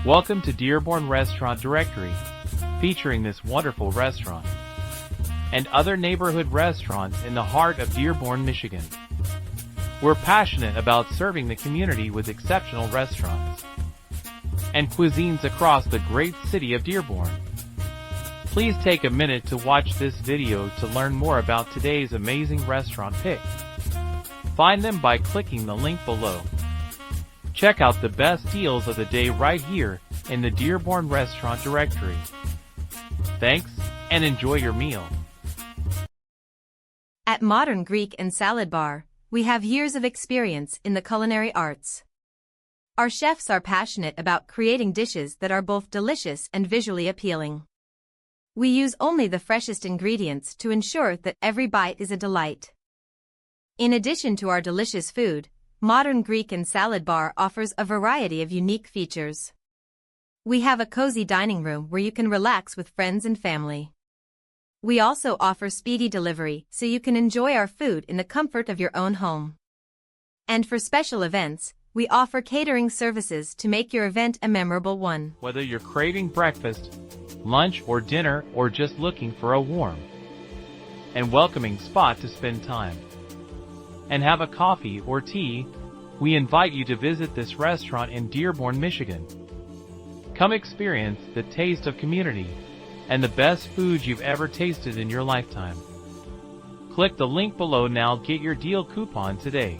Welcome to Dearborn Restaurant Directory, featuring this wonderful restaurant and other neighborhood restaurants in the heart of Dearborn, Michigan. We're passionate about serving the community with exceptional restaurants and cuisines across the great city of Dearborn. Please take a minute to watch this video to learn more about today's amazing restaurant picks. Find them by clicking the link below. Check out the best deals of the day right here in the Dearborn Restaurant Directory. Thanks, and enjoy your meal. At Modern Greek and Salad Bar, we have years of experience in the culinary arts. Our chefs are passionate about creating dishes that are both delicious and visually appealing. We use only the freshest ingredients to ensure that every bite is a delight. In addition to our delicious food, Modern Greek and Salad Bar offers a variety of unique features. We have a cozy dining room where you can relax with friends and family. We also offer speedy delivery so you can enjoy our food in the comfort of your own home. And for special events, we offer catering services to make your event a memorable one. Whether you're craving breakfast, lunch, or dinner, or just looking for a warm and welcoming spot to spend time and have a coffee or tea, we invite you to visit this restaurant in Dearborn, Michigan. Come experience the taste of community and the best food you've ever tasted in your lifetime. Click the link below now, get your deal coupon today.